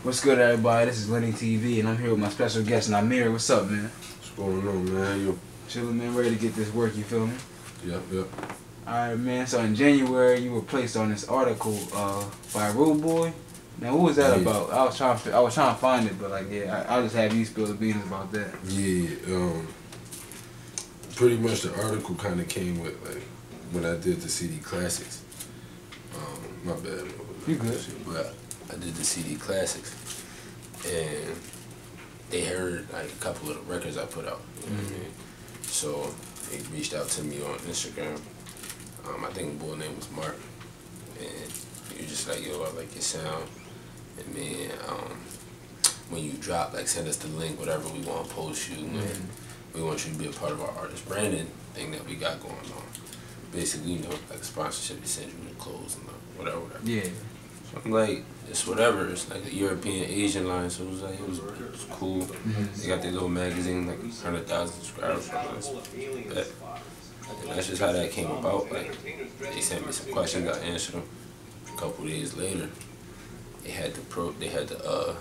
What's good, everybody? This is LennyTV, and I'm here with my special guest, Namir. What's up, man? What's going on, man? You chilling, man. Ready to get this work, you feel me? Yep. Alright, man. So in January, you were placed on this article by Rude Boy. Now, what was that about? I was trying to find it, but like, yeah, I'll just have you spill the beans about that. Yeah. Pretty much the article kind of came with like when I did the CD Classics. My bad. You good? But I did the CD Classics, and they heard like a couple of the records I put out. You know what I mean? So they reached out to me on Instagram. I think the boy's name was Mark, and he was just like, "Yo, I like your sound, and man, when you drop, like send us the link, whatever we want to post you, and we want you to be a part of our artist branding thing that we got going on. Basically, you know, like a sponsorship, they send you the clothes and whatever. Yeah. So I'm like, it's whatever. It's like a European Asian line, so it was like it was cool. They got their little magazine, like 100,000 subscribers. But that's just how that came about. Like they sent me some questions, I answered them. A couple days later, they had the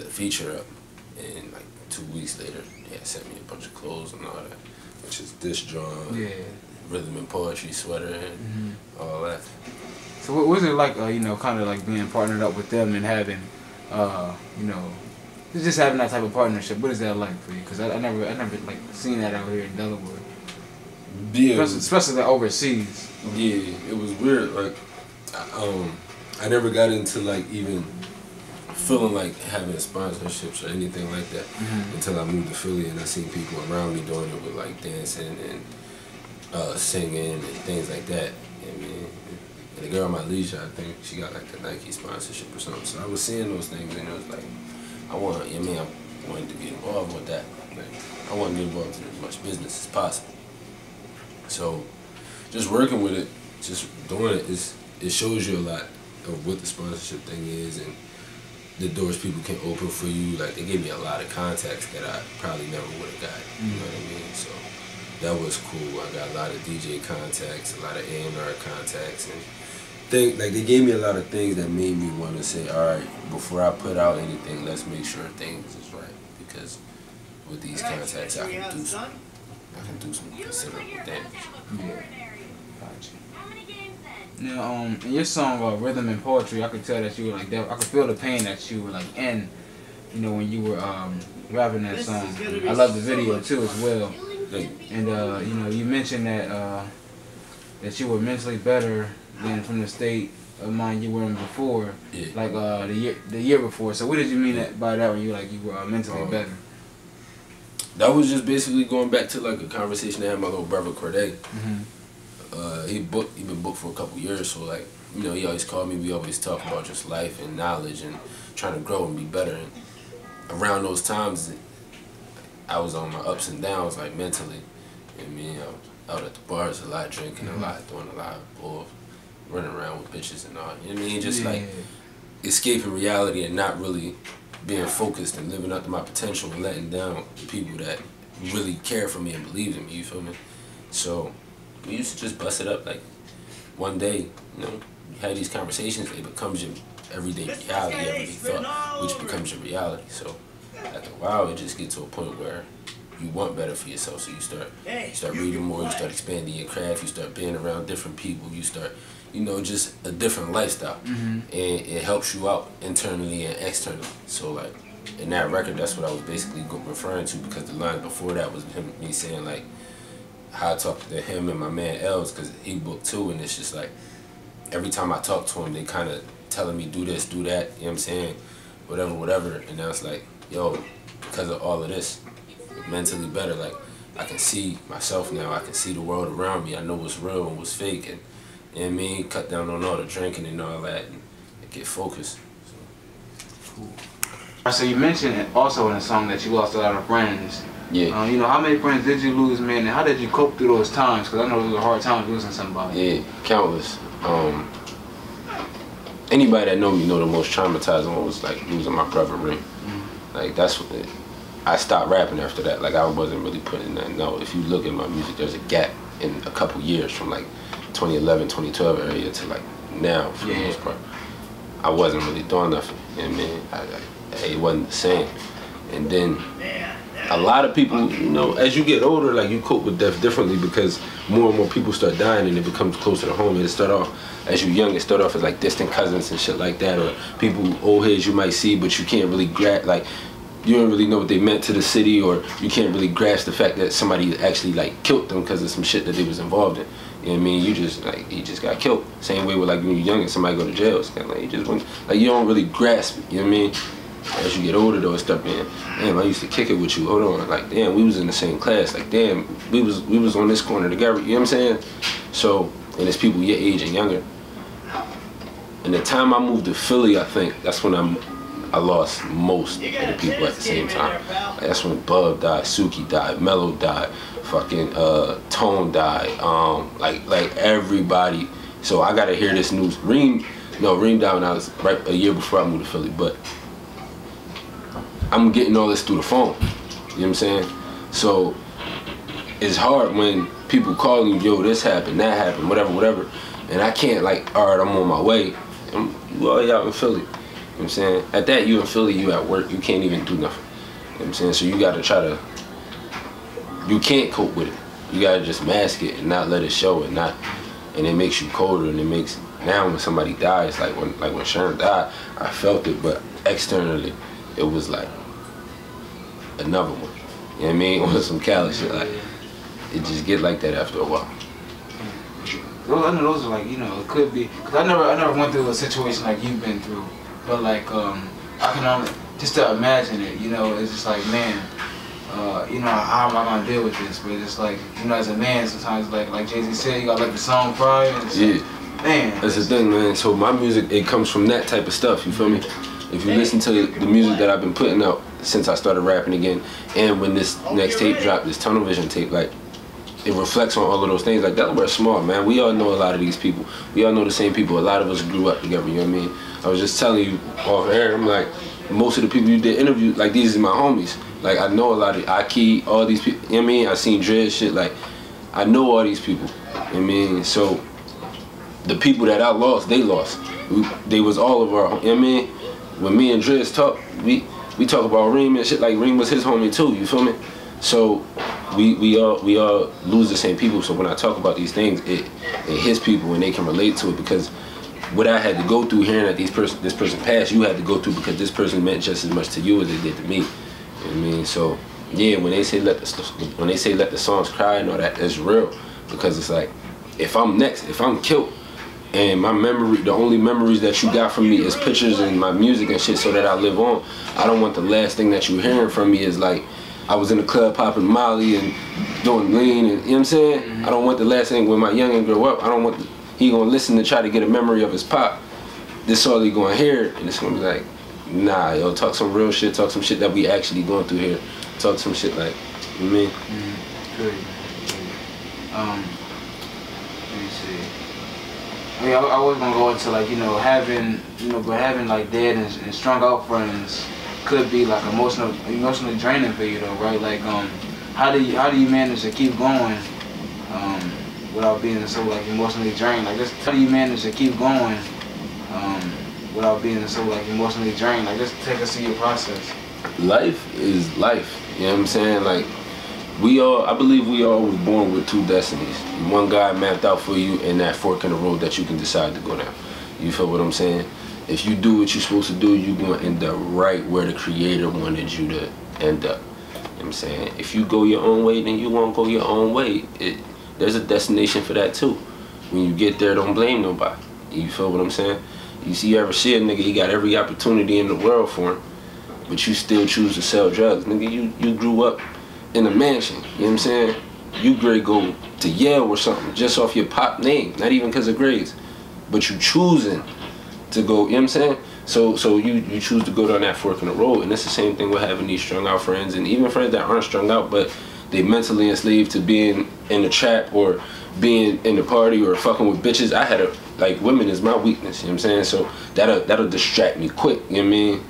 feature up, and like 2 weeks later, they had sent me a bunch of clothes and all that, which is this drawing, rhythm and poetry sweater, and all that. So what was it like, you know, kind of like being partnered up with them and having, you know, just having that type of partnership? What is that like for you? Because I never like seen that out here in Delaware. Yeah, especially like overseas. Yeah, it was weird. Like, I never got into like even feeling like having sponsorships or anything like that until I moved to Philly, and I seen people around me doing it with like dancing and singing and things like that. I mean, and the girl at my leisure, I think she got like the Nike sponsorship or something. So I was seeing those things, and it was like, I wanted to get involved with that. Like, I wanted to get involved in as much business as possible. So just working with it, just doing it, it shows you a lot of what the sponsorship thing is and the doors people can open for you. Like, they gave me a lot of contacts that I probably never would have got. You know what I mean? So that was cool. I got a lot of DJ contacts, a lot of A&R contacts, and like they gave me a lot of things that made me want to say, all right, before I put out anything, let's make sure things is right, because with these contacts I can do some considerable damage. Yeah. Gotcha. Now, in your song "Rhythm and Poetry," I could tell that you were like I could feel the pain that you were like in, you know, when you were rapping that song. I love the video too as well. And you know, you mentioned that that you were mentally better than from the state of mind you were in before, like the year before. So what did you mean by that when you were mentally better? That was just basically going back to like a conversation I had with my little brother Corday. He been booked for a couple years, so like, you know, he always called me. We always talk about just life and knowledge and trying to grow and be better. And around those times, I was on my ups and downs, like mentally. I mean, I was out at the bars a lot, drinking a lot, doing a lot of bull, running around with bitches and all. You know what I mean? Just like escaping reality and not really being focused and living up to my potential and letting down the people that really care for me and believed in me, you feel me? So we used to just bust it up. Like, one day, you know, you have these conversations, it becomes your everyday reality, everyday thought, which becomes your reality. So after a while, it just gets to a point where you want better for yourself. So you start reading more, you start expanding your craft, you start being around different people, you start, you know, just a different lifestyle. And it helps you out internally and externally. So like, in that record, that's what I was basically referring to, because the line before that was me saying like, how I talked to him and my man Els, because he booked too, and it's just like, every time I talk to him, they kind of telling me do this, do that, you know what I'm saying, whatever, and now it's like, yo, because of all of this, mentally better, like, I can see myself now, I can see the world around me, I know what's real and what's fake, and you know what I mean, cut down on all the drinking and all that, and get focused. So. Cool. So you mentioned also in the song that you lost a lot of friends. Yeah. You know, how many friends did you lose, man, and how did you cope through those times? Because I know those were hard times losing somebody. Yeah, countless. Anybody that know me know the most traumatizing one was like losing my brother Ring. Like, that's what I stopped rapping after that. Like, I wasn't really putting that. No, if you look at my music, there's a gap in a couple years from like 2011, 2012 area to like now for the most part. I wasn't really doing nothing. You know what I mean? It wasn't the same. And then a lot of people, you know, as you get older, like you cope with death differently because more and more people start dying and it becomes closer to home. It start off, as you're young, it start off as like distant cousins and shit like that, or people, old heads you might see, but you can't really grasp, like, you don't really know what they meant to the city, or you can't really grasp the fact that somebody actually like killed them because of some shit that they was involved in. You know what I mean? You just, like, he just got killed. Same way with like when you're young and somebody go to jail. It's kind of like, you just went, like, you don't really grasp it, you know what I mean? As you get older though, it start being, damn, I used to kick it with you, hold on, like, damn, we was in the same class, like, damn, we was on this corner together, you know what I'm saying? So, and it's people your age and younger. And the time I moved to Philly, I think, that's when I lost most of the people at the same time. Like, that's when Bub died, Suki died, Mello died, fucking Tone died, like everybody. So I gotta hear this news. Reem died when I was right a year before I moved to Philly, but I'm getting all this through the phone, you know what I'm saying? So it's hard when people call you, yo, this happened, that happened, whatever, and I can't, like, all right, I'm on my way. You already out in Philly, you know what I'm saying? At that, you in Philly, you at work, you can't even do nothing, you know what I'm saying? So you gotta try to, you can't cope with it. You gotta just mask it and not let it show, and it makes you colder, and it makes, now when somebody dies, like when Sharon died, I felt it, but externally, it was like another one. You know what I mean? Or some callous shit. Like, it just get like that after a while. I know those are like, you know, it could be, cause I never went through a situation like you've been through, but like I can only just to imagine it. You know, it's just like, man, you know, how am I gonna deal with this? But it's like, you know, as a man, sometimes like Jay-Z said, you gotta let the song cry. And it's like, man, that's the thing, man. So my music, it comes from that type of stuff. You feel me? If you listen to the music that I've been putting out since I started rapping again, and when this next tape dropped, this Tunnel Vision tape, like, it reflects on all of those things. Like, Delaware small, man. We all know a lot of these people. We all know the same people. A lot of us grew up together, you know what I mean? I was just telling you off air, I'm like, most of the people you did interview, like, these are my homies. Like, I know a lot of Aki, all these people, you know what I mean? I seen Dread shit, like, I know all these people, you know what I mean? So, the people that I lost, they lost. They was all of our, you know what I mean? When me and Driz talk, we talk about Reem and shit, like Reem was his homie too, you feel me? So we all lose the same people, so when I talk about these things, it hits people and they can relate to it, because what I had to go through hearing that this person passed, you had to go through because this person meant just as much to you as they did to me. You know what I mean? So yeah, when they say let the songs cry and all that, it's real, because it's like, if I'm next, if I'm killed, and my memory, the only memories that you got from me is pictures and my music and shit so that I live on. I don't want the last thing that you hearing from me is like, I was in the club popping Molly and doing lean, and you know what I'm saying? I don't want the last thing when my youngin' grow up, I don't want he gonna listen to try to get a memory of his pop. This all he gonna hear, and it's gonna be like, nah, yo, talk some real shit, talk some shit that we actually going through here. Talk some shit like, you know what I mean? Good. Let me see. I mean, I was gonna go into like, you know, having like dead and strung out friends could be like emotionally draining for you though, right? Like, how do you manage to keep going without being so like emotionally drained? Like, how do you manage to keep going without being so like emotionally drained? Like, just take us through your process. Life is life, you know what I'm saying? Like, I believe we all were born with two destinies. One God mapped out for you, and that fork in the road that you can decide to go down. You feel what I'm saying? If you do what you're supposed to do, you're going to end up right where the Creator wanted you to end up. You know what I'm saying? If you go your own way, then you won't go your own way. There's a destination for that too. When you get there, don't blame nobody. You feel what I'm saying? You ever see a nigga, he got every opportunity in the world for him, but you still choose to sell drugs. Nigga, you grew up in a mansion, you know what I'm saying? You grade go to Yale or something just off your pop name, not even because of grades, but you choosing to go, you know what I'm saying? So you choose to go down that fork in the road, and it's the same thing with having these strung out friends, and even friends that aren't strung out, but they mentally enslaved to being in the trap or being in the party or fucking with bitches. I had like, women is my weakness, you know what I'm saying? So that'll distract me quick, you know what I mean?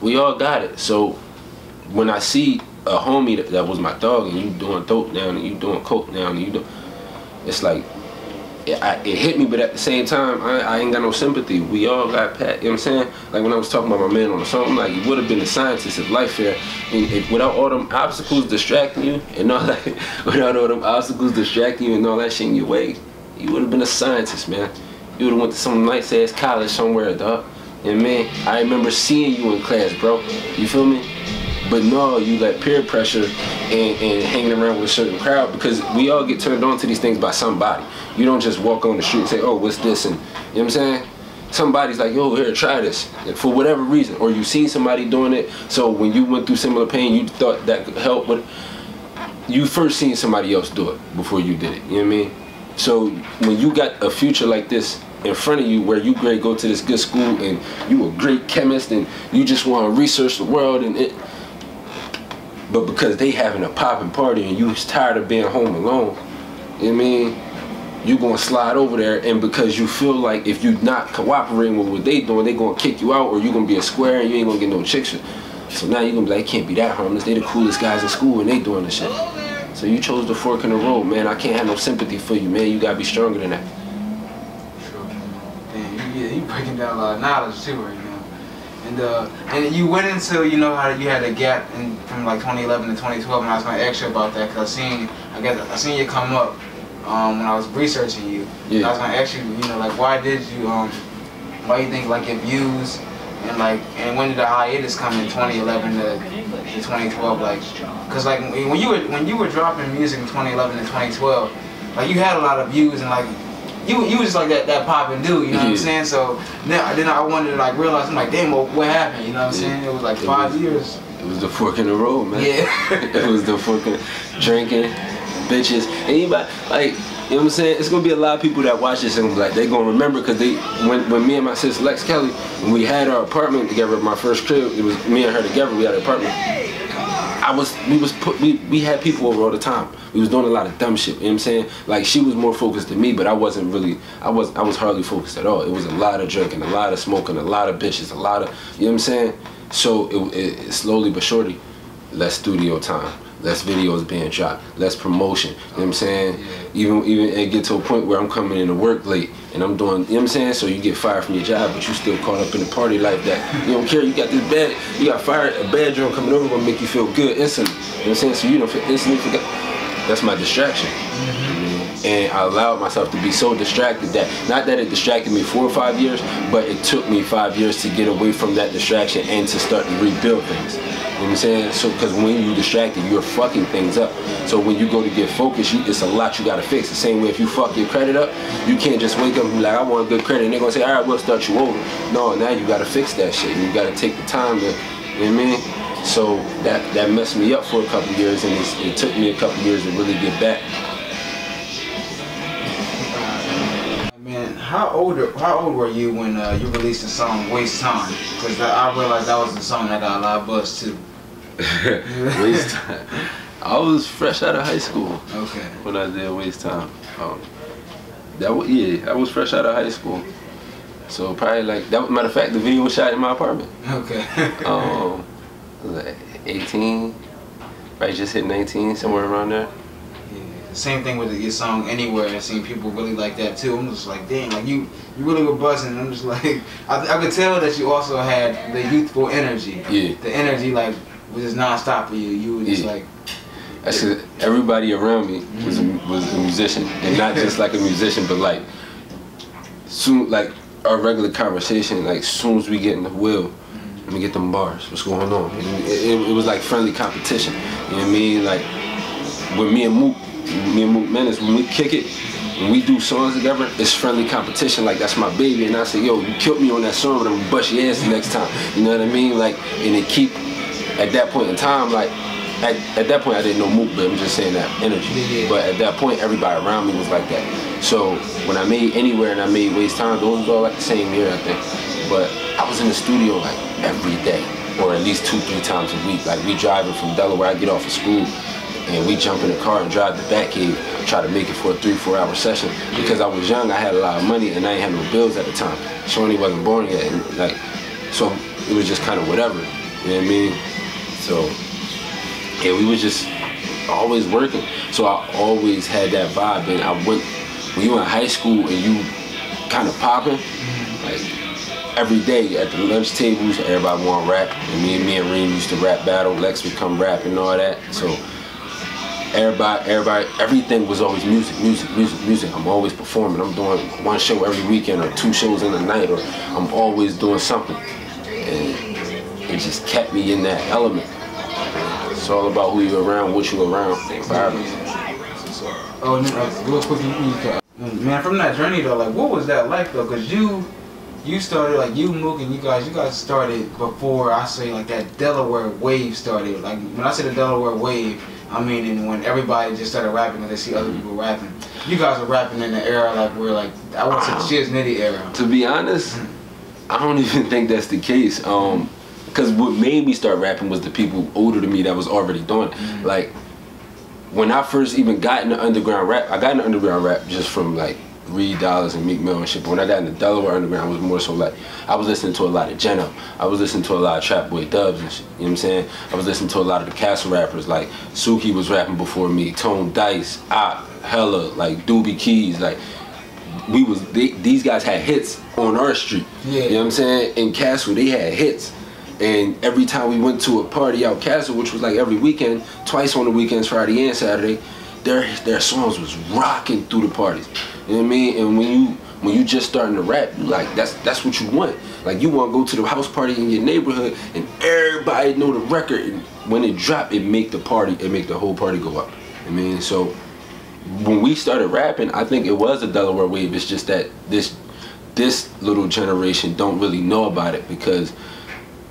We all got it. So when I see a homie that was my dog, and you doing dope now, and you doing coke now, and it's like, it hit me, but at the same time, I ain't got no sympathy. We all got pat, you know what I'm saying? Like when I was talking about my man on the song, I'm like, you would have been a scientist if life here, without all them obstacles distracting you and all that, without all them obstacles distracting you and all that shit in your way, you would have been a scientist, man. You would have went to some nice ass college somewhere, dog. And man, I remember seeing you in class, bro. You feel me? But no, you let peer pressure and hanging around with a certain crowd, because we all get turned on to these things by somebody. You don't just walk on the street and say, oh, what's this? And you know what I'm saying? Somebody's like, yo, here, try this. For whatever reason. Or you see somebody doing it, so when you went through similar pain, you thought that could help, but you first seen somebody else do it before you did it. You know what I mean? So when you got a future like this in front of you, where you great go to this good school and you a great chemist and you just want to research the world, and but because they having a popping party and you tired of being home alone, you know what I mean, you gonna slide over there, and because you feel like if you not cooperating with what they doing, they gonna kick you out, or you gonna be a square and you ain't gonna get no chicks. So now you gonna be like, can't be that harmless, they the coolest guys in school and they doing this shit. So you chose the fork in the road, man. I can't have no sympathy for you, man. You gotta be stronger than that. Yeah, you breaking down a lot of knowledge too right now. And you went into, you know, how you had a gap from like 2011 to 2012, and I was going to ask you about that, because I seen you come up when I was researching you. Yeah. And I was going to ask you, you know, like, why you think like your views and when did the hiatus come in 2011 to 2012, like, because like when you were dropping music in 2011 to 2012, like you had a lot of views, and like you was just like that poppin' dude, you know what I'm saying? So then I wanted to like realize, I'm like, damn, what happened? You know what I'm saying? It was like 5 years. It was the fork in the road, man. Yeah. It was the fucking drinking, bitches, anybody, like, you know what I'm saying? It's gonna be a lot of people that watch this and like they gonna remember, because when me and my sister Lex Kelly, when we had our apartment together, my first crib, it was me and her together. We had an apartment. We had people over all the time. We was doing a lot of dumb shit, you know what I'm saying? Like, she was more focused than me, but I wasn't really, I was hardly focused at all. It was a lot of drinking, a lot of smoking, a lot of bitches, a lot of, you know what I'm saying? So it slowly but surely, less studio time, less videos being dropped, less promotion, you know what I'm saying? Even it get to a point where I'm coming into work late and I'm doing, you know what I'm saying? So you get fired from your job, but you still caught up in the party life that you don't care. You got this bad, you got fired, a bad drunk coming over gonna make you feel good instantly, you know what I'm saying? So you don't instantly forget. That's my distraction. And I allowed myself to be so distracted that, not that it distracted me 4 or 5 years, but it took me 5 years to get away from that distraction and to start to rebuild things. You know what I'm saying? So, because when you're distracted, you're fucking things up. So when you go to get focused, it's a lot you gotta fix. The same way if you fuck your credit up, you can't just wake up and be like, I want good credit, and they're gonna say, all right, we'll start you over. No, now you gotta fix that shit. You gotta take the time to, you know what I mean? So that messed me up for a couple years, and it took me a couple years to really get back. Man, how old were you when you released the song "Waste Time"? Because I realized that was the song that got a lot of buzz too. Waste Time. I was fresh out of high school. Okay. When I did Waste Time. I was fresh out of high school. So probably like that. Matter of fact, the video was shot in my apartment. Okay. Like 18, right? Just hit 19, somewhere around there. Yeah. Same thing with your song "Anywhere." I've seen people really like that too. I'm just like, damn, like you really were buzzing. I'm just like, I could tell that you also had the youthful energy. Yeah. The energy like was just nonstop for you. You were just like. That's cause everybody around me was a musician, and not just like a musician, but like soon, like our regular conversation, like soon as we get in the wheel. Let me get them bars. What's going on? It was like friendly competition. You know what I mean? Like with me and Mook Menace, when we kick it, when we do songs together, it's friendly competition. Like that's my baby, and I say, yo, you killed me on that song, but I'm gonna bust your ass the next time. You know what I mean? Like, and it keep at that point in time, like at that point I didn't know Mook, but I'm just saying that energy. But at that point, everybody around me was like that. So when I made Anywhere and I made Waste Time, those was all like the same year, I think. But I was in the studio like every day, or at least 2-3 times a week. Like we driving from Delaware, I get off of school, and we jump in the car and drive to Batcave, try to make it for a 3-4 hour session. Because I was young, I had a lot of money, and I ain't had no bills at the time. Shorty wasn't born yet, and like, so it was just kind of whatever. You know what I mean? So yeah, we was just always working. So I always had that vibe, and I went when you in high school and you kind of popping, like every day at the lunch tables, everybody want to rap. And me and Reem used to rap battle. Lex would come rap and all that. So everything was always music. I'm always performing. I'm doing one show every weekend or 2 shows in a night, or I'm always doing something. And it just kept me in that element. It's all about who you're around, what you're around, the environment. Oh, and then real quick, man, from that journey though, like what was that like though? Cause you started, like you, Mook, and you guys started before I say like that Delaware wave started. Like when I say the Delaware wave, I mean and when everybody just started rapping and they see other people rapping. You guys were rapping in the era like where like I want to say Shiz Nitty era. To be honest, I don't even think that's the case. Cause what made me start rapping was the people older than me that was already doing it. Like when I first even got into underground rap, I got into underground rap just from like Reed Dollars and Meek Mill and shit. But when I got into Delaware underground, it was more so like I was listening to a lot of Geno. I was listening to a lot of Trap Boy Dubs and shit. You know what I'm saying? I was listening to a lot of the Castle rappers. Like Suki was rapping before me, Tone Dice, Ock, Hella, like Doobie Keys. Like these guys had hits on our street. Yeah. You know what I'm saying? In Castle, they had hits. And every time we went to a party out Castle, which was like every weekend, twice on the weekends, Friday and Saturday, their songs was rocking through the parties. You know what I mean? And when you just starting to rap, like that's what you want. Like you want to go to the house party in your neighborhood and everybody know the record. And when it drop, it make the whole party go up. I mean, so when we started rapping, I think it was a Delaware wave. It's just that this little generation don't really know about it because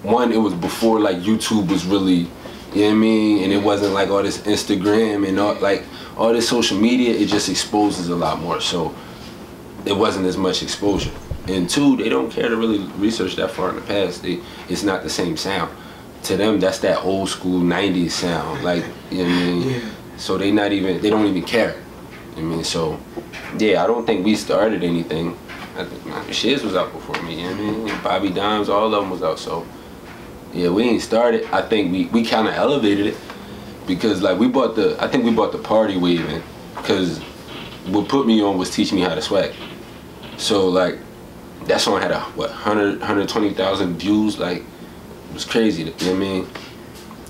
one, it was before like YouTube was really, you know what I mean, and it wasn't like all this Instagram and all this social media. It just exposes a lot more, so it wasn't as much exposure. And two, they don't care to really research that far in the past. It's not the same sound. To them, that's that old school '90s sound, like, you know what I mean. Yeah. So they don't even care. You know what I mean, so yeah, I don't think we started anything. I think Shiz was out before me. You know what I mean, Bobby Dimes, all of them was out. So yeah, we ain't started. I think we kind of elevated it because like I think we bought the party wave in because what put me on was Teach Me How to Swag. So like that song had 120,000 views. Like it was crazy. You know what I mean?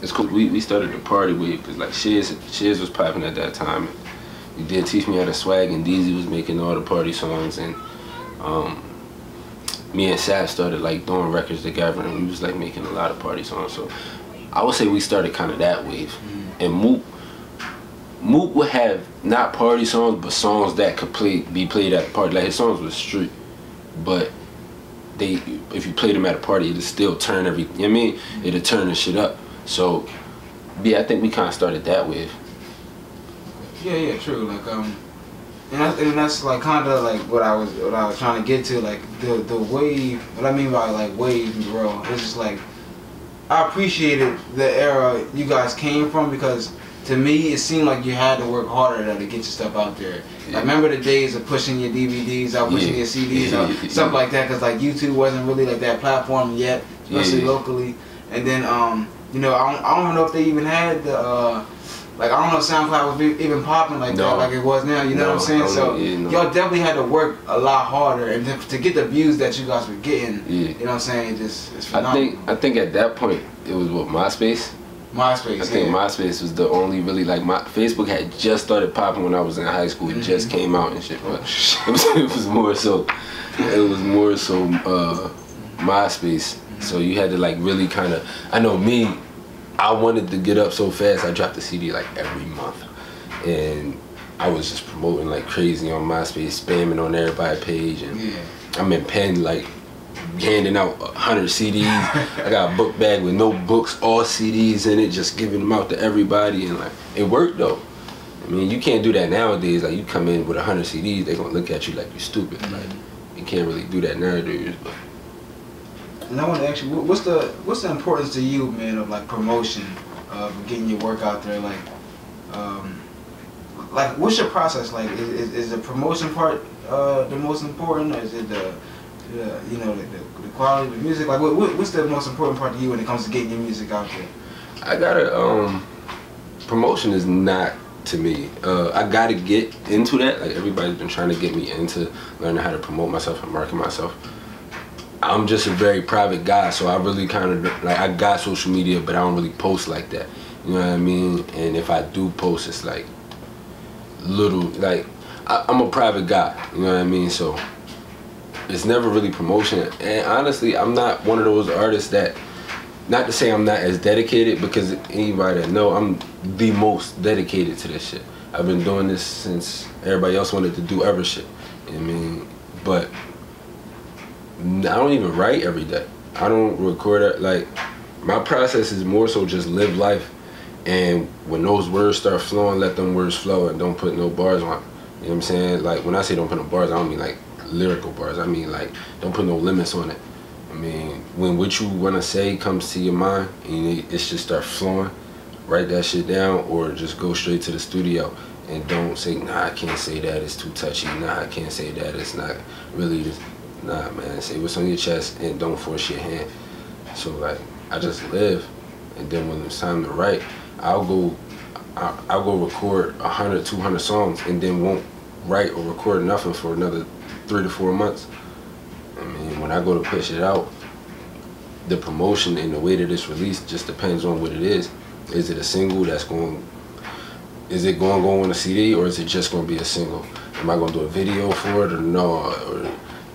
It's cool. We started the party wave because like Shiz was popping at that time. We did Teach Me How to Swag, and DZ was making all the party songs, and me and Sav started like doing records together, and we was like making a lot of party songs. So I would say we started kind of that wave. And Mook would have not party songs, but songs that could be played at a party. Like his songs was street, but if you played them at a party, it'd still turn you know what I mean? It'd turn the shit up. So yeah, I think we kind of started that wave. Yeah, true. Like and that's like kind of like what I was trying to get to, like the wave. What I mean by like wave, bro, it's just like I appreciated the era you guys came from because to me it seemed like you had to work harder to get your stuff out there. Yeah. I remember the days of pushing your DVDs out, pushing your CDs out, stuff like that, because like YouTube wasn't really like that platform yet, especially locally. And then you know, I don't know if they even had the like, I don't know if SoundCloud was even popping like that, like it was now, you know what I'm saying? So, y'all definitely had to work a lot harder, and to get the views that you guys were getting, you know what I'm saying, it's phenomenal. I think at that point, it was what, MySpace? MySpace, I think MySpace was the only really, like, Facebook had just started popping when I was in high school. It just came out and shit, but it was more so MySpace. So you had to, like, really kind of, I know me, I wanted to get up so fast, I dropped a CD like every month. And I was just promoting like crazy on MySpace, spamming on everybody's page. And I'm in Penn, like handing out 100 CDs. I got a book bag with no books, all CDs in it, just giving them out to everybody. And like, it worked though. I mean, you can't do that nowadays. Like, you come in with 100 CDs, they're gonna look at you like you're stupid. Like, you can't really do that nowadays. But. And I want to ask you, what's the importance to you, man, of like promotion, of getting your work out there? Like what's your process like? Is the promotion part the most important, or is it the quality of the music? Like, what's the most important part to you when it comes to getting your music out there? I gotta promotion is not to me. I gotta get into that. Like, everybody's been trying to get me into learning how to promote myself and market myself. I'm just a very private guy, so I really kind of, like, I got social media, but I don't really post like that. You know what I mean? And if I do post, it's like little, like, I'm a private guy. You know what I mean? So it's never really promotion. And honestly, I'm not one of those artists that, not to say I'm not as dedicated, because anybody that know, I'm the most dedicated to this shit. I've been doing this since everybody else wanted to do ever shit. You know what I mean? But I don't even write every day. I don't record it. Like, my process is more so just live life, and when those words start flowing, let them words flow, and don't put no bars on. You know what I'm saying? Like, when I say don't put no bars, I don't mean like lyrical bars. I mean like, don't put no limits on it. I mean, when what you want to say comes to your mind and it just start flowing, write that shit down, or just go straight to the studio and don't say, nah, I can't say that, it's too touchy. Nah, I can't say that, it's not really this. Nah, man, say what's on your chest and don't force your hand. So, like, I just live, and then when it's time to write, I'll go record 100, 200 songs, and then won't write or record nothing for another 3 to 4 months. I mean, when I go to push it out, the promotion and the way that it's released just depends on what it is. Is it a single that's going, is it going to go on a CD, or is it just going to be a single? Am I going to do a video for it or no? Or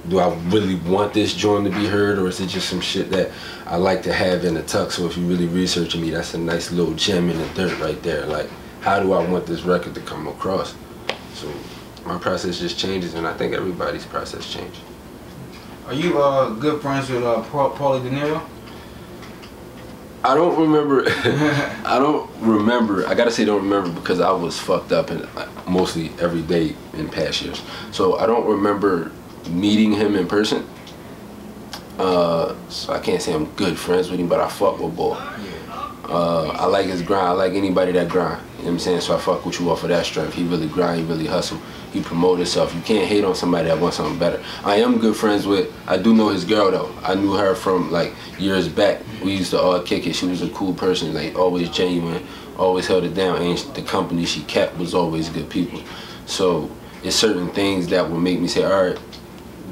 do I really want this joint to be heard, or is it just some shit that I like to have in the tuck? So if you really researching me, that's a nice little gem in the dirt right there. Like, how do I want this record to come across? So my process just changes, and I think everybody's process changes. Are you good friends with Paulie De Niro? I don't remember. I don't remember. I gotta say don't remember, because I was fucked up and mostly every day in past years. So I don't remember meeting him in person. So I can't say I'm good friends with him, but I fuck with boy. I like his grind. I like anybody that grind. You know what I'm saying? So I fuck with you off of that strength. He really grind, he really hustle. He promote himself. You can't hate on somebody that wants something better. I am good friends with, I do know his girl though. I knew her from like years back. We used to all kick it. She was a cool person, like always genuine, always held it down. And the company she kept was always good people. So it's certain things that would make me say, all right,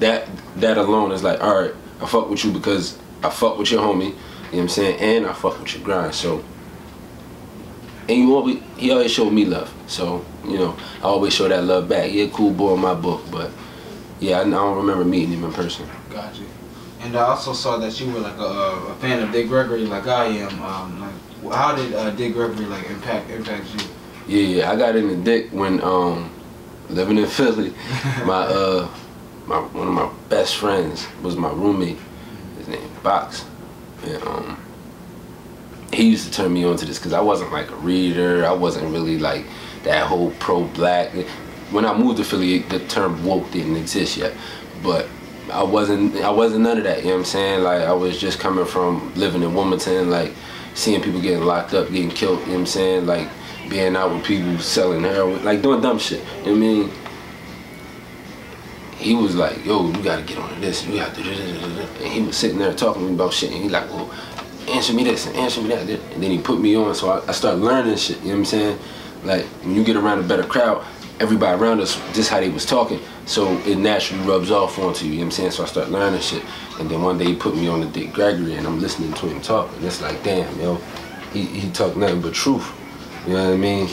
that alone is like, all right, I fuck with you because I fuck with your homie. You know what I'm saying? And I fuck with your grind. So, and he always showed me love. So, you know, I always show that love back. He a cool boy in my book, but yeah, I don't remember meeting him in person. Gotcha. And I also saw that you were like a fan of Dick Gregory, like I am. Like, how did Dick Gregory like impact you? Yeah, I got into Dick when living in Philly. One of my best friends was my roommate. His name Box. And he used to turn me on to this because I wasn't like a reader. I wasn't really like that whole pro-black. When I moved to Philly, the term woke didn't exist yet. But I wasn't none of that, you know what I'm saying? Like, I was just coming from living in Wilmington, like seeing people getting locked up, getting killed, you know what I'm saying? Like being out with people selling heroin, like doing dumb shit, you know what I mean? He was like, yo, you gotta get on this, you gotta do this, and he was sitting there talking to me about shit, and he like, well, answer me this and answer me that, and then he put me on, so I started learning shit, you know what I'm saying? Like, when you get around a better crowd, everybody around us, just how they was talking, so it naturally rubs off onto you, you know what I'm saying? So I started learning shit, and then one day he put me on to Dick Gregory, and I'm listening to him talk, and it's like, damn, yo, he talk nothing but truth, you know what I mean?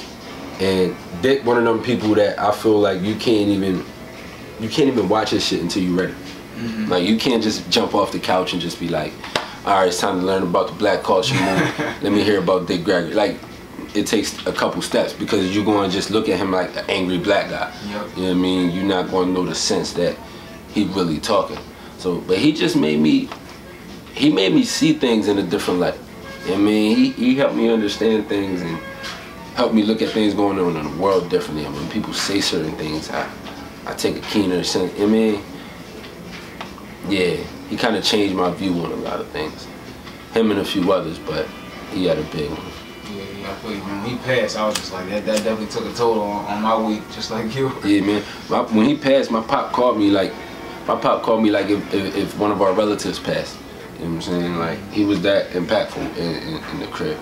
And Dick, one of them people that I feel like you can't even watch his shit until you're ready. Mm-hmm. Like, you can't just jump off the couch and just be like, all right, it's time to learn about the black culture movement. Let me hear about Dick Gregory. Like, it takes a couple steps, because you're going to just look at him like an angry black guy. Yep. You know what I mean? You're not going to know the sense that he really talking. So, but he just made me see things in a different light. You know what I mean? He helped me understand things and helped me look at things going on in the world differently. And when people say certain things, I take a keener sense. I mean, yeah, he kind of changed my view on a lot of things. Him and a few others, but he had a big one. Yeah, I feel you, man. When he passed, I was just like, that definitely took a toll on my week, just like you. Yeah, man. When he passed, my pop called me like if one of our relatives passed. You know what I'm saying? Like, he was that impactful in the crib.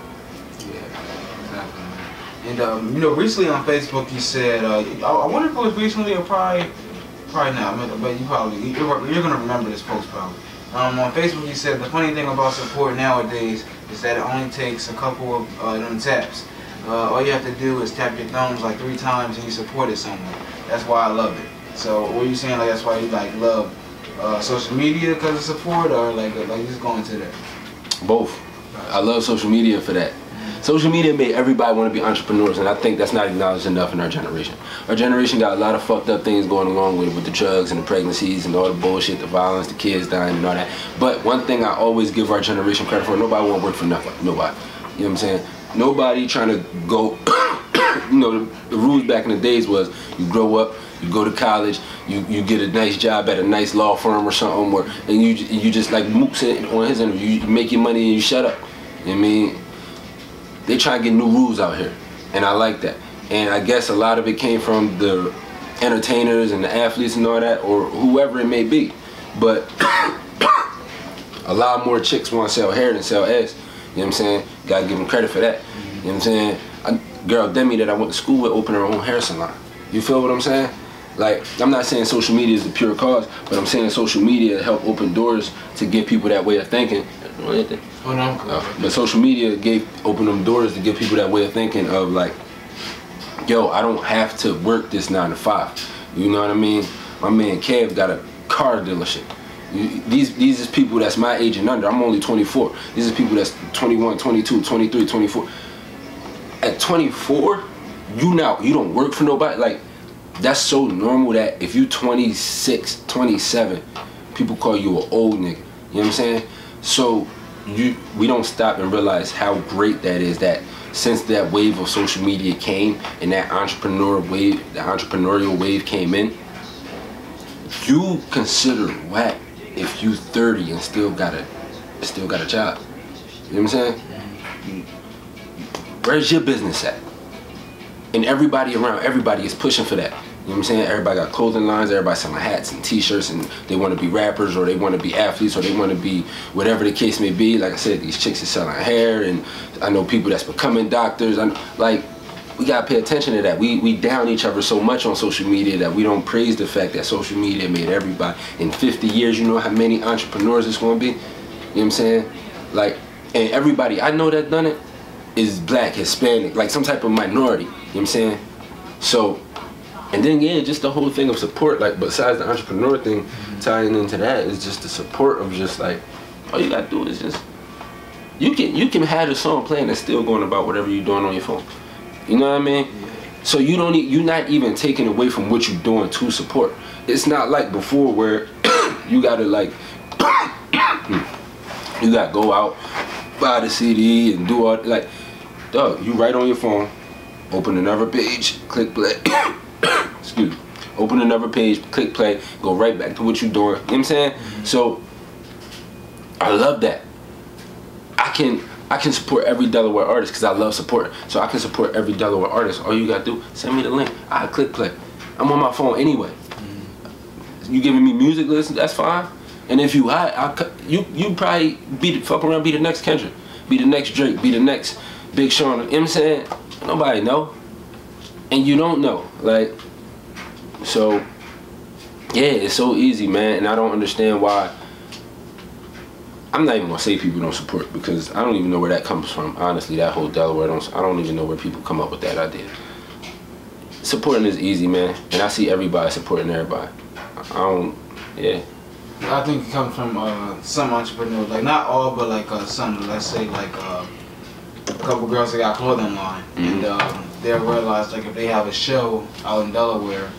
Yeah, exactly, man. And you know, recently on Facebook you said, I wonder if it was recently or probably not, but you're gonna remember this post probably. On Facebook you said the funny thing about support nowadays is that it only takes a couple of them taps. All you have to do is tap your thumbs like 3 times and you supported someone. That's why I love it. So were you saying like that's why you like love social media because of support, or like just going to that? Both. I love social media for that. Social media made everybody want to be entrepreneurs, and I think that's not acknowledged enough in our generation. Our generation got a lot of fucked up things going along with the drugs and the pregnancies and all the bullshit, the violence, the kids dying and all that. But one thing I always give our generation credit for, nobody want to work for nothing. Nobody. You know what I'm saying? Nobody trying to go, you know, the rules back in the days was you grow up, you go to college, you get a nice job at a nice law firm or something, and you just like Mook said on his interview, you make your money and you shut up. You know what I mean? They try to get new rules out here, and I like that. And I guess a lot of it came from the entertainers and the athletes and all that, or whoever it may be. But a lot more chicks want to sell hair than sell ass. You know what I'm saying? Gotta give them credit for that. You know what I'm saying? A girl Demi that I went to school with opened her own hair salon. You feel what I'm saying? Like, I'm not saying social media is the pure cause, but I'm saying social media helped open doors to give people that way of thinking. But social media opened them doors to give people that way of thinking of like, yo, I don't have to work this 9 to 5. You know what I mean? My man Kev got a car dealership. These is people that's my age and under. I'm only 24. These are people that's 21, 22, 23, 24. At 24, you don't work for nobody. Like, that's so normal that if you 26, 27, people call you an old nigga. You know what I'm saying? So we don't stop and realize how great that is, that since that wave of social media came and that entrepreneurial wave came in, you consider whack if you 30 and still got a job. You know what I'm saying? Where's your business at? And everybody is pushing for that. You know what I'm saying? Everybody got clothing lines, everybody selling hats and t-shirts, and they want to be rappers, or they want to be athletes, or they want to be whatever the case may be. Like I said, these chicks are selling hair, and I know people that's becoming doctors. Like, we gotta pay attention to that. We down each other so much on social media that we don't praise the fact that social media made everybody. In 50 years, you know how many entrepreneurs it's gonna be? You know what I'm saying? Like, and everybody I know that done it is black, Hispanic, like some type of minority. You know what I'm saying? So, and then yeah, just the whole thing of support, like besides the entrepreneur thing, tying into that is just the support of just like, all you gotta do is just, you can have the song playing and still going about whatever you're doing on your phone. You know what I mean? So you're not even taking away from what you're doing to support. It's not like before where you gotta like, you gotta go out, buy the CD and do all, like, dog, you right on your phone, open another page, click play. Excuse me. Open another page, click play, go right back to what you're doing. You know what I'm saying? So I love that. I can support every Delaware artist because I love support. So I can support every Delaware artist. All you gotta do, send me the link. I click play. I'm on my phone anyway. You giving me music listen, that's fine. And if you hot, you probably fuck around, be the next Kendrick, be the next Drake, be the next Big Sean. You know what I'm saying? Nobody know. And you don't know. Like, so yeah, it's so easy, man. And I don't understand why. I'm not even gonna say people don't support, because I don't even know where that comes from. Honestly, that whole Delaware, I don't even know where people come up with that idea. Supporting is easy, man, and I see everybody supporting everybody. Yeah. I think it comes from some entrepreneurs, like not all, but like some. Let's say like a couple girls that got clothing line, and they'll realize like if they have a show out in Delaware.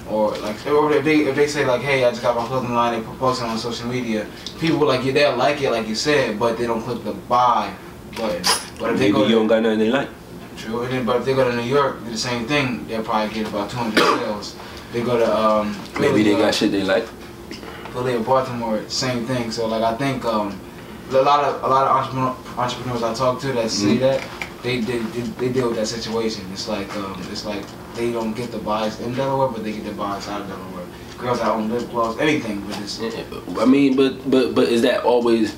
Or if they say like, hey, I just got my clothing line, they post it on social media, people like, yeah, they'll like it like you said, but they don't click the buy button. But if they go, you don't got nothing they like. True, and then, but if they go to New York, do the same thing, they'll probably get about 200 sales. They go to maybe they got shit they like. Philly or Baltimore, same thing. So like I think a lot of entrepreneurs I talk to that say that they deal with that situation. It's like they don't get the buys in Delaware, but they get the buys out of Delaware. Girls that own lip gloss, anything, but it's. I mean, but is that always?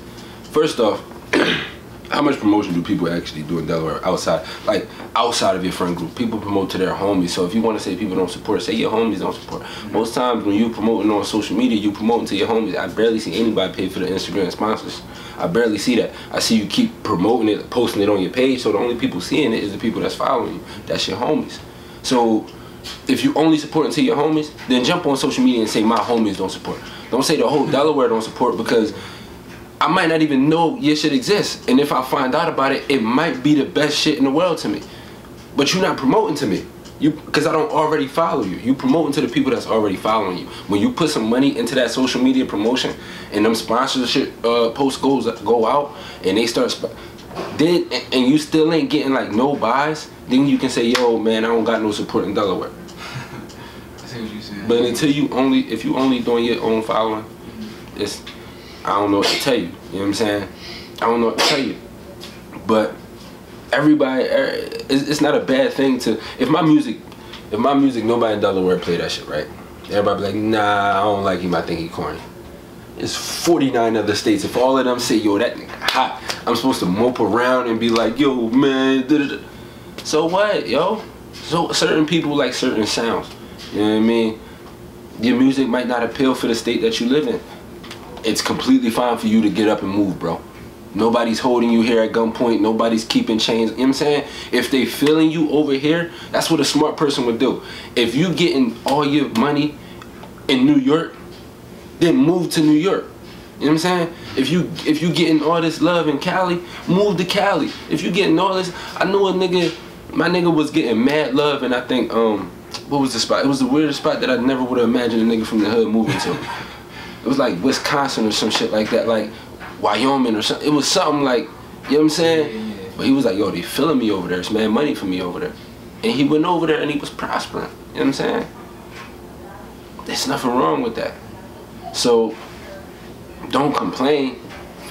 First off, How much promotion do people actually do in Delaware outside of your friend group? People promote to their homies. So if you want to say people don't support, say your homies don't support. Most times when you promoting on social media, you promoting to your homies. I barely see anybody pay for the Instagram sponsors. I barely see that. I see you keep promoting it, posting it on your page, so the only people seeing it is the people that's following you. That's your homies. So if you only supporting to your homies, then jump on social media and say my homies don't support. Don't say the whole Delaware don't support, because I might not even know your shit exists. And if I find out about it, it might be the best shit in the world to me. But you're not promoting to me. Because I don't already follow you. You promoting to the people that's already following you. When you put some money into that social media promotion and them sponsorship posts go out and they start, and you still ain't getting like no buys, then you can say, yo man, I don't got no support in Delaware. I see what you're saying. But if you only doing your own following, I don't know what to tell you. You know what I'm saying? I don't know what to tell you. But everybody, it's not a bad thing to, if my music, nobody in Delaware play that shit, right? Everybody be like, nah, I don't like him, I think he corny. It's 49 other states. If all of them say, yo, that nigga hot, I'm supposed to mope around and be like, yo, man, da-da-da. So what, yo? So certain people like certain sounds. You know what I mean? Your music might not appeal for the state that you live in. It's completely fine for you to get up and move, bro. Nobody's holding you here at gunpoint. Nobody's keeping chains. You know what I'm saying? If they feeling you over here, that's what a smart person would do. If you getting all your money in New York, then move to New York. You know what I'm saying? If you getting all this love in Cali, move to Cali. If you getting all this, I know a nigga, my nigga was getting mad love, and I think what was the spot? It was the weirdest spot that I never would have imagined a nigga from the hood moving to. It was like Wisconsin or some shit like that, like Wyoming or something. It was something like, you know what I'm saying? Yeah. But he was like, yo, they feeling me over there. It's mad money for me over there. And he went over there and he was prospering. You know what I'm saying? There's nothing wrong with that. So don't complain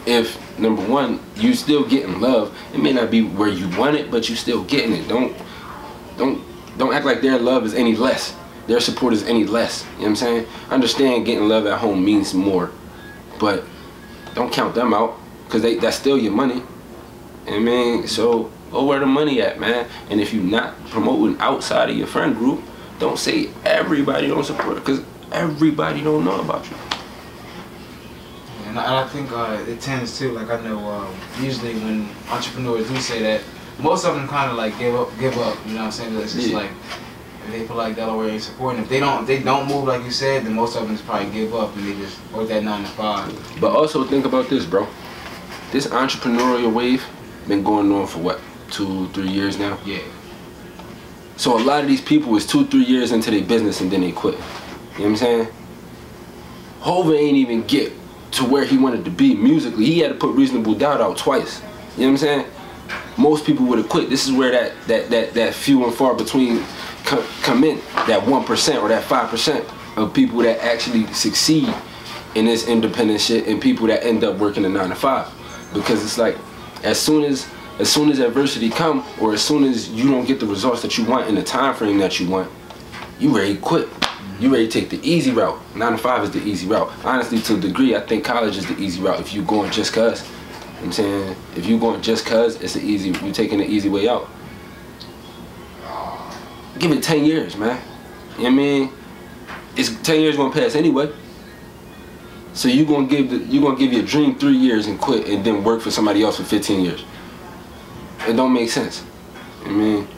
if, number one, you still getting love. It may not be where you want it, but you still getting it. Don't act like their love is any less. Their support is any less. You know what I'm saying? I understand getting love at home means more, but don't count them out, because that's still your money. I mean, so go where the money at, man. And if you're not promoting outside of your friend group, don't say everybody don't support it, because everybody don't know about you. And I think it tends to, like, I know usually when entrepreneurs do say that, most of them kind of like give up, you know what I'm saying? It's just like, if they feel like Delaware ain't supporting, if they don't move like you said, then most of them just probably give up and they just work that 9 to 5. But also think about this, bro. This entrepreneurial wave been going on for what, 2-3 years now? Yeah. So a lot of these people is 2-3 years into their business and then they quit. You know what I'm saying? Hova ain't even get to where he wanted to be musically. He had to put Reasonable Doubt out twice. You know what I'm saying? Most people would have quit. This is where that few and far between come in, that 1% or that 5% of people that actually succeed in this independent shit, and people that end up working a 9 to 5. Because it's like, as soon as adversity come, or as soon as you don't get the results that you want in the time frame that you want, you ready to quit. You ready to take the easy route. 9 to 5 is the easy route. Honestly, to a degree, I think college is the easy route if you going just cause. You know what I'm saying? If you going just cause, it's the easy, you taking the easy way out. Give it 10 years, man. You know what I mean? It's 10 years gonna pass anyway. So you gonna give your dream 3 years and quit and then work for somebody else for 15 years. It don't make sense. You know what I mean?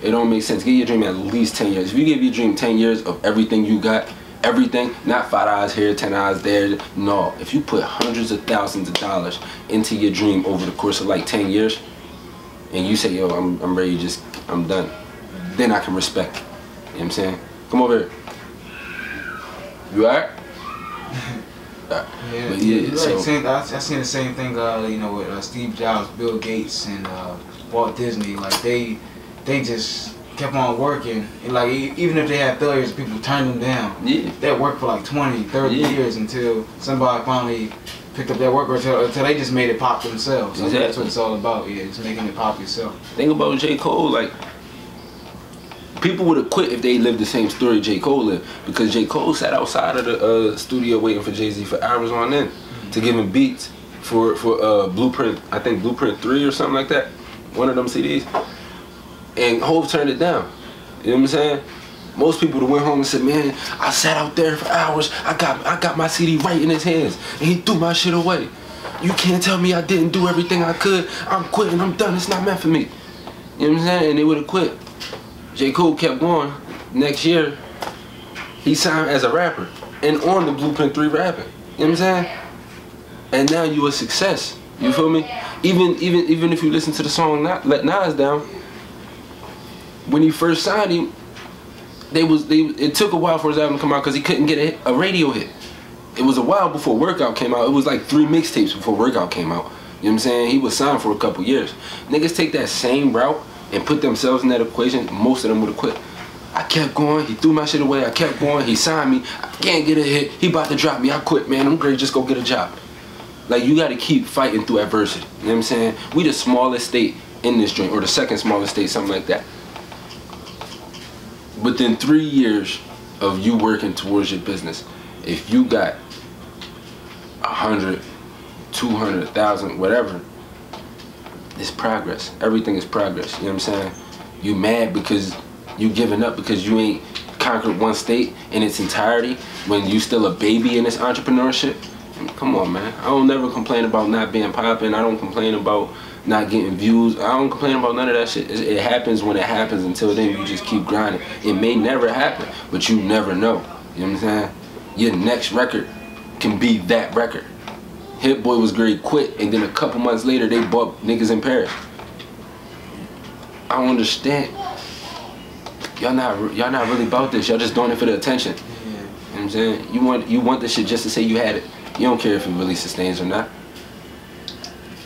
It don't make sense. Give your dream at least 10 years. If you give your dream 10 years of everything you got, everything, not $5 here, $10 there, no. If you put hundreds of thousands of dollars into your dream over the course of like 10 years, and you say, yo, I'm ready, I'm done, then I can respect it. You know what I'm saying? Come over here. You alright? Yeah, but yeah, right. so I seen the same thing, you know, with Steve Jobs, Bill Gates, and Walt Disney. Like they just kept on working, and like even if they had failures, people turned them down. Yeah. They worked for like 20, 30 years until somebody finally picked up their work, or until they just made it pop themselves. Exactly. That's what it's all about. Yeah, just making it pop yourself. Think about J. Cole. Like, people would have quit if they lived the same story J. Cole lived, because J. Cole sat outside of the studio waiting for Jay-Z for hours on end to give him beats for Blueprint. I think Blueprint 3 or something like that. One of them CDs. And Hov turned it down. You know what I'm saying? Most people that went home and said, man, I sat out there for hours. I got my CD right in his hands, and he threw my shit away. You can't tell me I didn't do everything I could. I'm quitting. I'm done. It's not meant for me. You know what I'm saying? And they would have quit. J. Cole kept going. Next year, he signed as a rapper and on the Blueprint 3 rapping. You know what I'm saying? And now you a success. You feel me? Even if you listen to the song Let Nas Down, when he first signed him, it took a while for his album to come out because he couldn't get a radio hit. It was a while before Workout came out. It was like 3 mixtapes before Workout came out. You know what I'm saying? He was signed for a couple years. Niggas take that same route and put themselves in that equation, most of them would have quit. I kept going, he threw my shit away, I kept going, he signed me, I can't get a hit, he about to drop me, I quit, man, I'm great, just go get a job. Like, you gotta keep fighting through adversity, you know what I'm saying? We the smallest state in this joint, or the second smallest state, something like that. Within 3 years of you working towards your business, if you got 100, 200, 1,000, whatever, it's progress. Everything is progress, you know what I'm saying? You mad because you giving up because you ain't conquered one state in its entirety when you still a baby in this entrepreneurship? Come on, man. I don't never complain about not being popping. I don't complain about not getting views. I don't complain about none of that shit. It happens when it happens. Until then, you just keep grinding. It may never happen, but you never know. You know what I'm saying? Your next record can be that record. Hit Boy was great, quit, and then a couple months later, they bought Niggas in Paris. I don't understand. Y'all not really about this. Y'all just doing it for the attention. Yeah. You know what I'm saying? You want this shit just to say you had it. You don't care if it really sustains or not.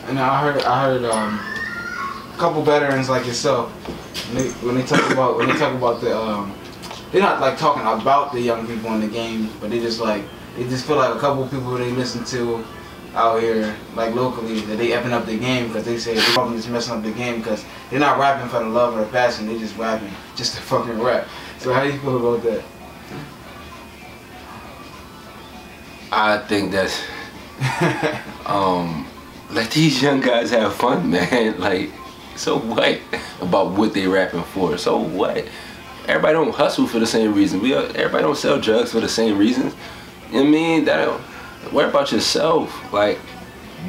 And I heard a couple veterans like yourself when they talk about the they're not like talking about the young people in the game, but they just feel like a couple of people they listen to out here, like locally, that they effing up the game because they say they're probably just messing up the game because they're not rapping for the love or the passion, they just rapping just to fucking rap. So how do you feel about that? I think that's let these young guys have fun, man. Like, so what about what they rapping for? So what? Everybody don't hustle for the same reason. Everybody don't sell drugs for the same reasons. You know what I mean? Worry about yourself. Like,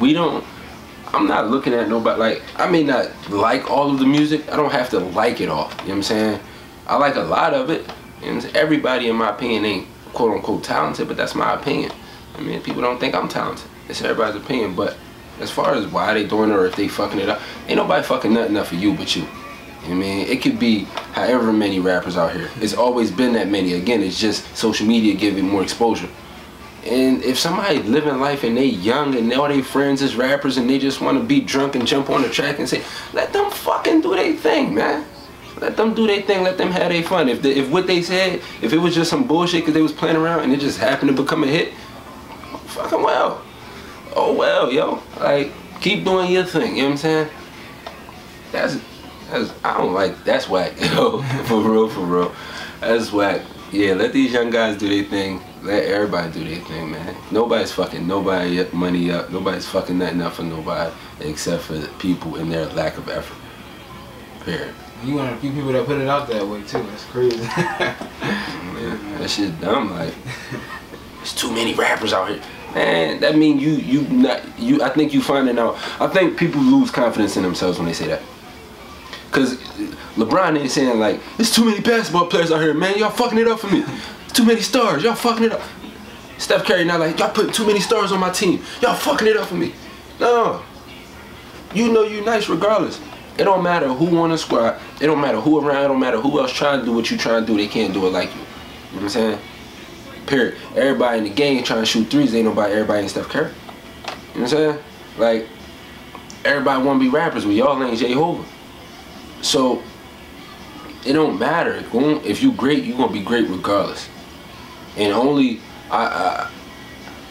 I'm not looking at nobody. Like, I may not like all of the music. I don't have to like it all. You know what I'm saying? I like a lot of it. You know, everybody, in my opinion, ain't quote unquote talented, but that's my opinion. I mean, people don't think I'm talented. It's everybody's opinion. But as far as why they doing it or if they fucking it up, ain't nobody fucking nothing up for you but you. You know what I mean? It could be however many rappers out here. It's always been that many. Again, it's just social media giving more exposure. And if somebody living life and they young and all their friends is rappers and they just want to be drunk and jump on the track and say, let them fucking do their thing, man. Let them do their thing. Let them have their fun. If what they said, if it was just some bullshit because they was playing around and it just happened to become a hit, fucking well. Oh well, yo. Like, keep doing your thing. You know what I'm saying? I don't like. That's whack, yo. For real. That's whack. Yeah, let these young guys do their thing. Let everybody do their thing, man. Nobody's fucking nobody money up. Nobody's fucking nothing up for nobody except for the people and their lack of effort. Period. You want a few people that put it out that way too. That's crazy. Man, that shit dumb. Like, there's too many rappers out here. Man, that mean I think you finding out. I think people lose confidence in themselves when they say that. Cause LeBron ain't saying like, there's too many basketball players out here, man. Y'all fucking it up for me. Too many stars. Y'all fucking it up. Steph Curry not like, y'all putting too many stars on my team. Y'all fucking it up for me. No. You know you nice regardless. It don't matter who on the squad. It don't matter who around. It don't matter who else trying to do what you trying to do. They can't do it like you. You know what I'm saying? Period. Everybody in the game trying to shoot threes. Ain't everybody ain't Steph Curry. You know what I'm saying? Like, everybody want to be rappers, but y'all ain't Jehovah. So, it don't matter. If you great, you gonna be great regardless. And only, I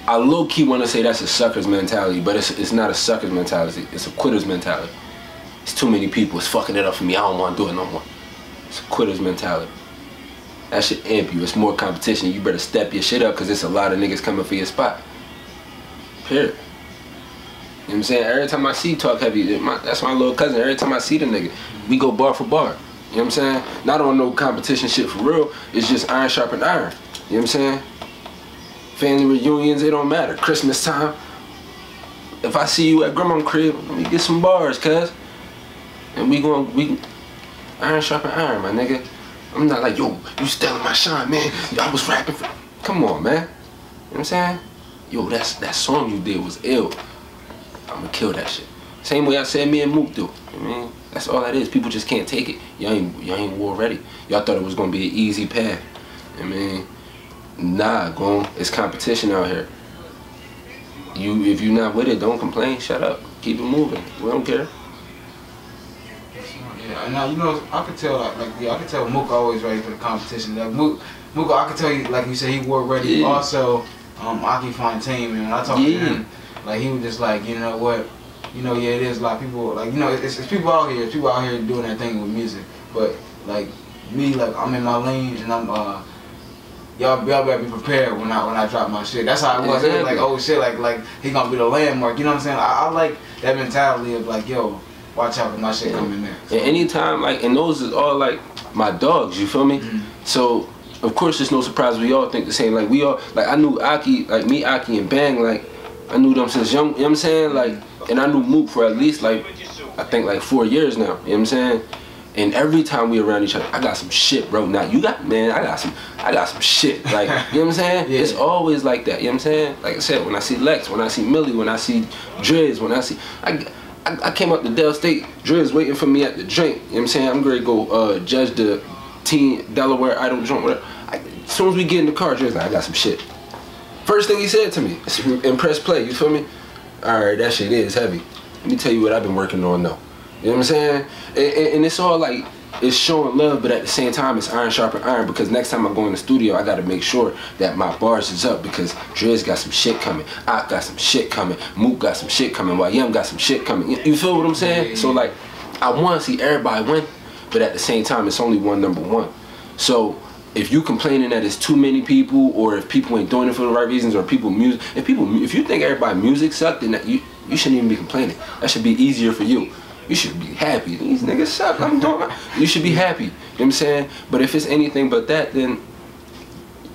low-key want to say that's a sucker's mentality, but it's not a sucker's mentality. It's a quitter's mentality. It's too many people. It's fucking it up for me. I don't want to do it no more. It's a quitter's mentality. That shit amp you. It's more competition. You better step your shit up because there's a lot of niggas coming for your spot. Period. what I'm saying? Every time I see Talk Heavy, that's my little cousin. Every time I see the nigga, we go bar for bar. You know what I'm saying? Not on no competition shit for real. It's just iron sharpen iron. You know what I'm saying? Family reunions, it don't matter. Christmas time. If I see you at grandma's crib, let me get some bars, cuz. And we iron sharpen iron, my nigga. I'm not like, yo, you stealing my shine, man. I was rapping for... Come on, man. You know what I'm saying? Yo, that song you did was ill. I'ma kill that shit. Same way I said me and Mook do. I mean, that's all that is. People just can't take it. Y'all ain't war ready. Y'all thought it was gonna be an easy path. I mean, nah, it's competition out here. If you're not with it, don't complain. Shut up. Keep it moving. We don't care. Yeah, now you know I could tell I could tell Mook always ready for the competition. Like Mook, I could tell you, like you said, he war ready. Yeah. Also, Aki Fontaine, man. When I talked to him, like he was just like, you know what, you know, yeah, it is a lot of people, like, you know, it's people out here, doing that thing with music. But like me, like I'm in my lane and I'm y'all better be prepared when I drop my shit. That's how it was. Exactly. It was like, oh shit, like he gonna be the landmark. You know what I'm saying? I like that mentality of like, yo, watch out for my shit coming there. So. And anytime, like, and those is all like my dogs. You feel me? So of course, it's no surprise we all think the same. Like we all, like I knew Aki, like me, Aki, and Bang, like I knew them since young. You know what I'm saying? Like, and I knew Mook for at least like I think like 4 years now. You know what I'm saying? And every time we around each other, I got some shit, bro. Now you got, man, I got some shit. Like, you know what I'm saying? Yeah. It's always like that. You know what I'm saying? Like I said, when I see Lex, when I see Millie, when I see Driz, when I see, I came up to Del State, Driz waiting for me at the drink. You know what I'm saying? I'm ready to go judge the Teen Delaware Idol joint, whatever. As soon as we get in the car, Driz like, I got some shit. First thing he said to me, impress play, you feel me? Alright, that shit is heavy. Let me tell you what I've been working on though. You know what I'm saying? And it's all like, it's showing love, but at the same time, it's iron sharpen iron, because next time I go in the studio, I gotta make sure that my bars is up, because Driz got some shit coming, Ak got some shit coming, Mook got some shit coming, YM got some shit coming. You feel what I'm saying? Yeah. So like, I wanna see everybody win, but at the same time, it's only one number one. So if you complaining that it's too many people, or if people ain't doing it for the right reasons, or if you think everybody music sucked, then you shouldn't even be complaining. That should be easier for you. You should be happy. These niggas suck. I'm doing my... You should be happy. You know what I'm saying? But if it's anything but that, then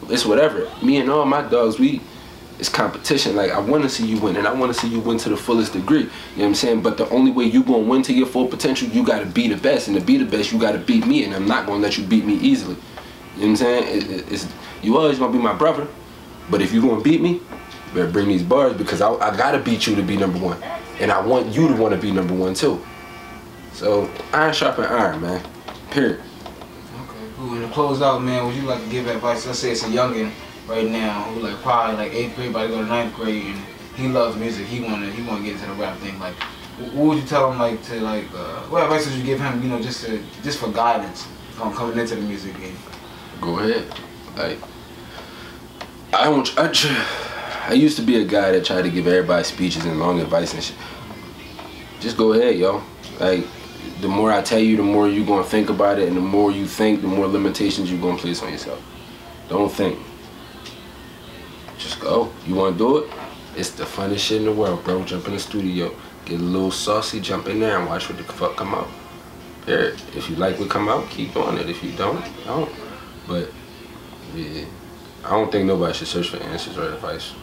it's whatever. Me and all my dogs, it's competition. Like, I want to see you win, and I want to see you win to the fullest degree. You know what I'm saying? But the only way you going to win to your full potential, you got to be the best. And to be the best, you got to beat me, and I'm not going to let you beat me easily. You know what I'm saying? You always going to be my brother, but if you going to beat me, you better bring these bars, because I got to beat you to be number one. And I want you to want to be number one, too. So, iron sharpen iron, man. Period. Okay, cool. And to close out, man, would you like to give advice? Let's say it's a youngin' right now who like probably like 8th grade, about to go to 9th grade, and he loves music. He wanna get into the rap thing. Like, what would you tell him, like, to like, what advice would you give him? You know, just for guidance coming into the music game. Go ahead. Like, I used to be a guy that tried to give everybody speeches and long advice and shit. Just go ahead, yo. Like, the more I tell you, the more you gonna think about it, and the more you think, the more limitations you gonna place on yourself. Don't think. Just go. You wanna do it? It's the funnest shit in the world, bro. Jump in the studio, get a little saucy, jump in there and watch what the fuck come out. Period. If you like what come out, keep doing it. If you don't. But yeah, I don't think nobody should search for answers or advice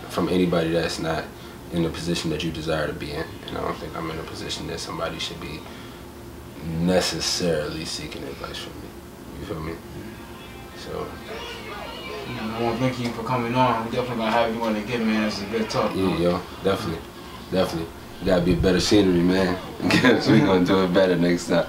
from anybody that's not in the position that you desire to be in. And I don't think I'm in a position that somebody should be necessarily seeking advice from me. You feel me? So, I want to thank you for coming on. We definitely gonna have you on again, man. It's a good talk. Yeah, yo, definitely. You gotta be a better scenery, man. We gonna do it better next time.